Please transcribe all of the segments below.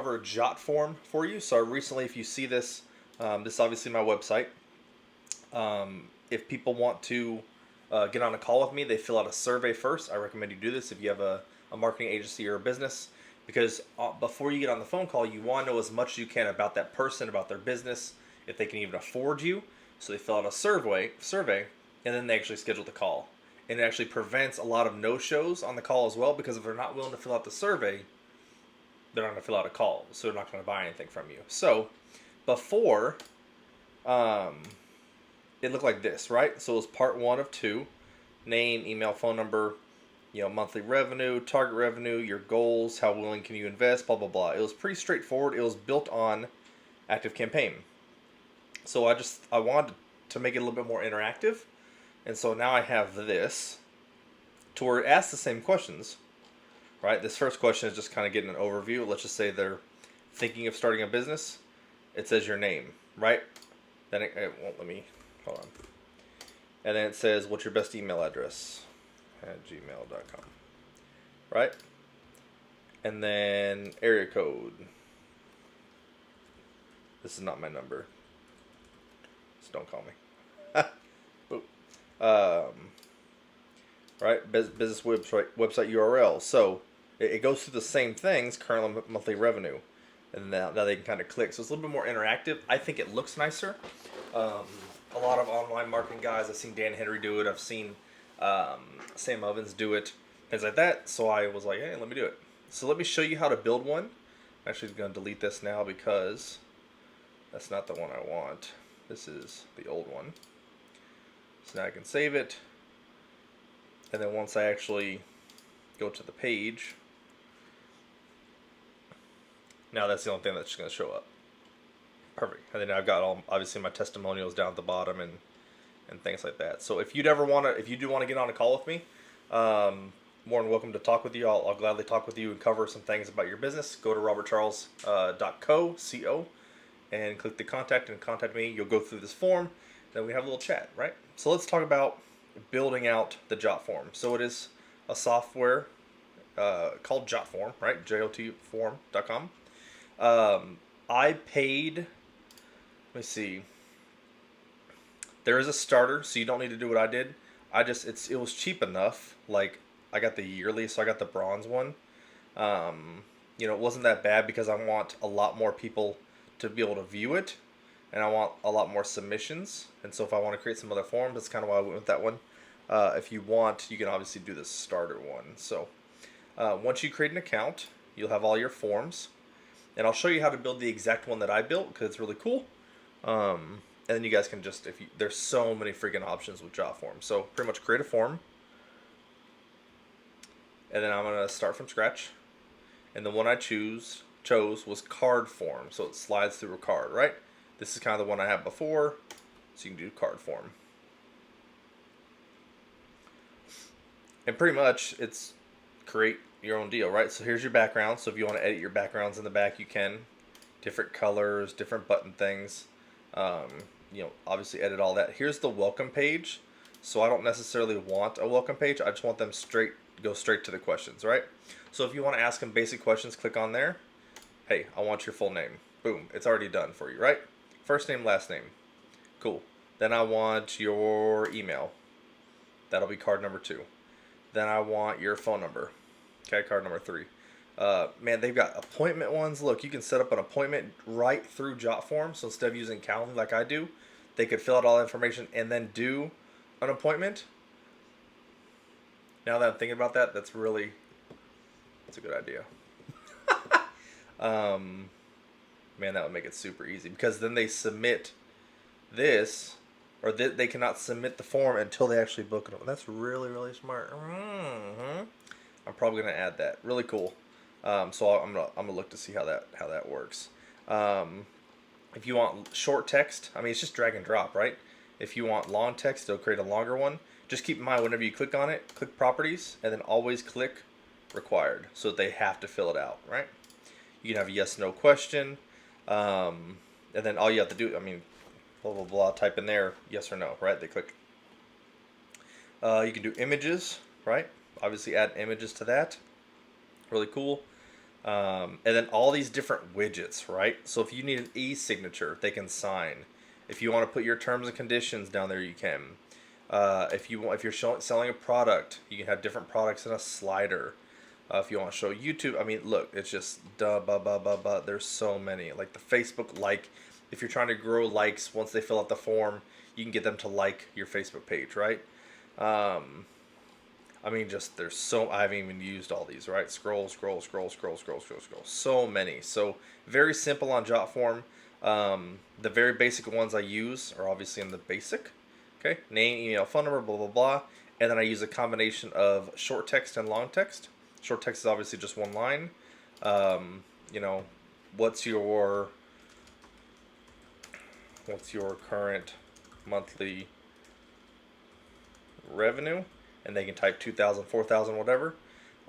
Cover a Jotform for you. So recently, if you see this, this is obviously my website. If people want to get on a call with me, they fill out a survey first. I recommend you do this if you have a marketing agency or a business, because before you get on the phone call, you want to know as much as you can about that person, about their business, if they can even afford you. So they fill out a survey, and then they actually schedule the call. And it actually prevents a lot of no-shows on the call as well, because if they're not willing to fill out the survey, they're not going to fill out a call, so they're not going to buy anything from you. So before, it looked like this, right? So it was part one of two: name, email, phone number, monthly revenue, target revenue, your goals, how willing can you invest, blah blah blah. It was pretty straightforward. It was built on ActiveCampaign. So I wanted to make it a little bit more interactive, and so now I have this to where it asks the same questions, right? This first question is just kind of getting an overview. Let's just say they're thinking of starting a business. It says your name, right? Then it won't let me, hold on. And then it says, what's your best email address? At gmail.com, right? And then area code. This is not my number, so don't call me. Right? Business website URL. So it goes through the same things, current monthly revenue. And now they can kind of click. So it's a little bit more interactive. I think it looks nicer. A lot of online marketing guys, I've seen Dan Henry do it. I've seen Sam Ovens do it. Things like that. So I was like, hey, let me do it. So let me show you how to build one. I'm actually going to delete this now because that's not the one I want. This is the old one. So now I can save it. And then once I actually go to the page, now that's the only thing that's just going to show up. Perfect. And then I've got obviously my testimonials down at the bottom and things like that. So if you do want to get on a call with me, more than welcome to talk with you. I'll gladly talk with you and cover some things about your business. Go to robertcharles.co, and click the contact and contact me. You'll go through this form. Then we have a little chat, right? So let's talk about building out the Jotform. So it is a software called Jotform, right? Jotform.com. I paid, let me see. There is a starter, so you don't need to do what I did. It was cheap enough. Like, I got the yearly, so I got the bronze one. It wasn't that bad because I want a lot more people to be able to view it, and I want a lot more submissions. And so if I want to create some other forms, that's kind of why I went with that one. If you want, you can obviously do the starter one. So once you create an account, you'll have all your forms, and I'll show you how to build the exact one that I built because it's really cool. And then you guys can just, there's so many freaking options with Jotform. So pretty much create a form, and then I'm gonna start from scratch. And the one I chose was card form, so it slides through a card, right? This is kind of the one I had before, so you can do card form. And pretty much it's create your own deal, right? So here's your background. So if you want to edit your backgrounds in the back, you can. Different colors, different button things. Obviously edit all that. Here's the welcome page. So I don't necessarily want a welcome page. I just want them go straight to the questions, right? So if you want to ask them basic questions, click on there. Hey, I want your full name. Boom, it's already done for you, right? First name, last name. Cool. Then I want your email. That'll be card number 2. Then I want your phone number. Okay, card number 3. Man, they've got appointment ones. Look, you can set up an appointment right through Jotform. So instead of using Calendly like I do, they could fill out all that information and then do an appointment. Now that I'm thinking about that, that's a good idea. Man, that would make it super easy, because then they submit this, or they cannot submit the form until they actually book it. That's really, really smart. I'm probably gonna add that. Really cool. So I'm gonna look to see how that works. If you want short text, I mean, it's just drag and drop, right? If you want long text, it'll create a longer one. Just keep in mind, whenever you click on it, click properties, and then always click required, so that they have to fill it out, right? You can have a yes, no question, and then all you have to do, blah, blah, blah, type in there, yes or no, right? They click. You can do images, right? Obviously add images to that. Really cool. And then all these different widgets, right? So if you need an e-signature, they can sign. If you want to put your terms and conditions down there, you can. If you're selling a product, you can have different products in a slider. If you want to show YouTube, I mean, look, it's just there's so many. Like the Facebook like, if you're trying to grow likes, once they fill out the form, you can get them to like your Facebook page, right? Um, I mean, just there's so I haven't even used all these, right? Scroll, scroll, scroll, scroll, scroll, scroll, scroll. So many. So very simple on Jotform. The very basic ones I use are obviously in the basic. Okay, name, email, phone number, blah blah blah, and then I use a combination of short text and long text. Short text is obviously just one line. Um, you know, what's your current monthly revenue, and they can type 2,000, 4,000, whatever.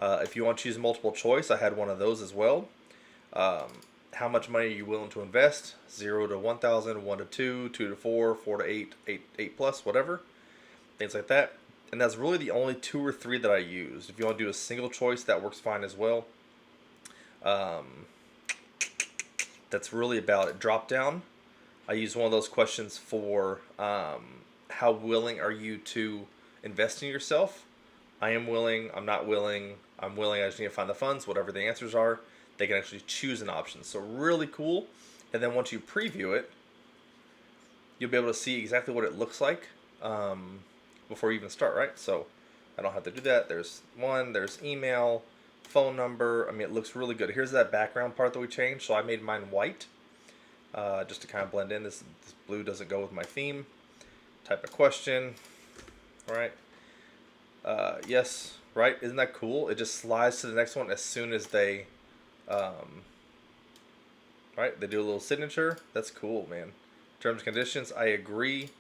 If you want to choose multiple choice, I had one of those as well. Um, how much money are you willing to invest? 0 to 1,000, 1 to 2, 2 to 4, 4 to 8, 8 plus, whatever. Things like that. And that's really the only 2 or 3 that I used. If you want to do a single choice, that works fine as well. Um, that's really about it. Drop down. I use one of those questions for how willing are you to invest in yourself. I am willing, I'm not willing, I'm willing, I just need to find the funds, whatever the answers are. They can actually choose an option. So really cool. And then once you preview it, you'll be able to see exactly what it looks like before you even start, right? So I don't have to do that. There's there's email, phone number. I mean, it looks really good. Here's that background part that we changed. So I made mine white just to kind of blend in. This blue doesn't go with my theme. Type a question, right? Yes, right? Isn't that cool? It just slides to the next one as soon as they, right? They do a little signature. That's cool, man. Terms and conditions, I agree,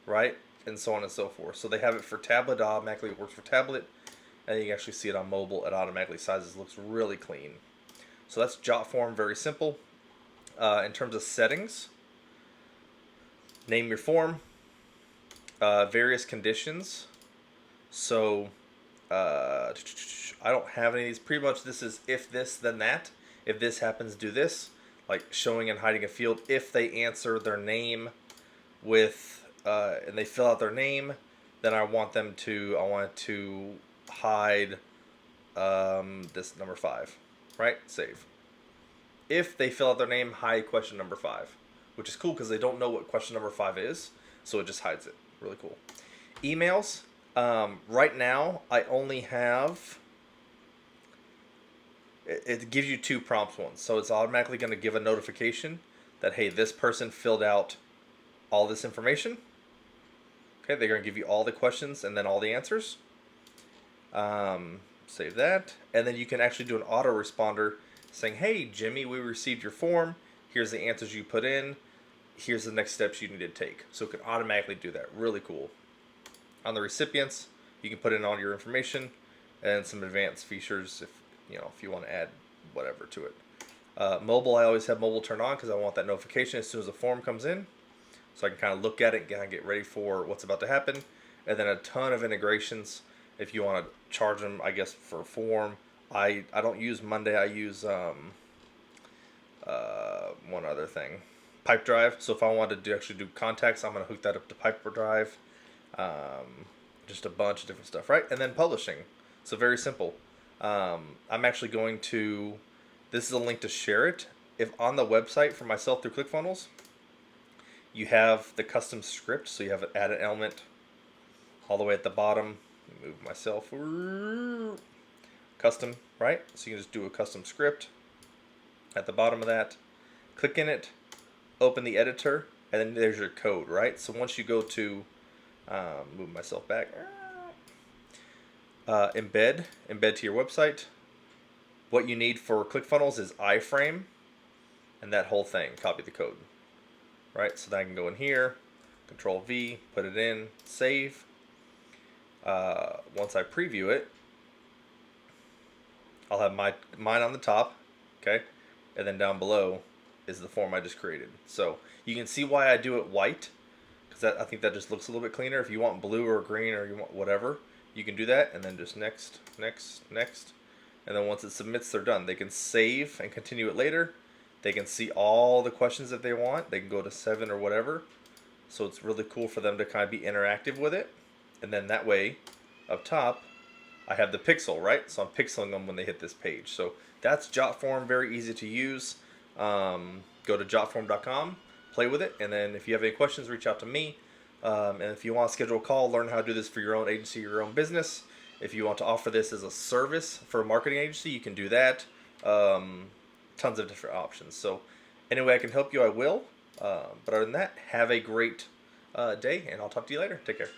right? And so on and so forth. So they have it for tablet, it automatically works for tablet, and you can actually see it on mobile. It automatically sizes, looks really clean. So that's Jotform, very simple. In terms of settings, name your form, various conditions. So I don't have any of these. Pretty much this is if this, then that. If this happens, do this. Like showing and hiding a field. If they answer their name with, and they fill out their name, then I want to hide this number 5. Right? Save. If they fill out their name, hide question number 5. Which is cool because they don't know what question number 5 is. So it just hides it. Really cool. Emails. Right now, I only have. It gives you 2 prompts ones. So it's automatically going to give a notification that, hey, this person filled out all this information. Okay, they're going to give you all the questions and then all the answers. Save that. And then you can actually do an autoresponder saying, hey, Jimmy, we received your form. Here's the answers you put in. Here's the next steps you need to take. So it can automatically do that. Really cool. On the recipients, you can put in all your information and some advanced features if you want to add whatever to it. Mobile, I always have mobile turned on because I want that notification as soon as the form comes in. So I can kind of look at it and kind of get ready for what's about to happen. And then a ton of integrations if you want to charge them, I guess, for form. I don't use Monday. I use one other thing. Pipedrive. So if I wanted to actually do contacts, I'm going to hook that up to Pipedrive. Just a bunch of different stuff, right? And then publishing. So very simple. I'm actually going to, this is a link to share it. If on the website for myself through ClickFunnels, you have the custom script. So you have an add an element all the way at the bottom. Move myself. Custom, right? So you can just do a custom script at the bottom of that. Click in it, open the editor, and then there's your code, right? So once you go to, move myself back, embed to your website. What you need for ClickFunnels is iframe and that whole thing. Copy the code, right? So then I can go in here, Control V, put it in, save. Once I preview it, I'll have mine on the top, okay, and then down below is the form I just created. So you can see why I do it white, because I think that just looks a little bit cleaner. If you want blue or green or you want whatever, you can do that, and then just next, next, next, and then once it submits, they're done. They can save and continue it later. They can see all the questions if they want. They can go to 7 or whatever. So it's really cool for them to kind of be interactive with it. And then that way, up top, I have the pixel, right? So I'm pixeling them when they hit this page. So that's Jotform, very easy to use. Go to jotform.com, play with it, and then if you have any questions, reach out to me. And if you want to schedule a call, learn how to do this for your own agency, your own business. If you want to offer this as a service for a marketing agency, you can do that. Tons of different options. So any way I can help you, I will. But other than that, have a great day, and I'll talk to you later. Take care.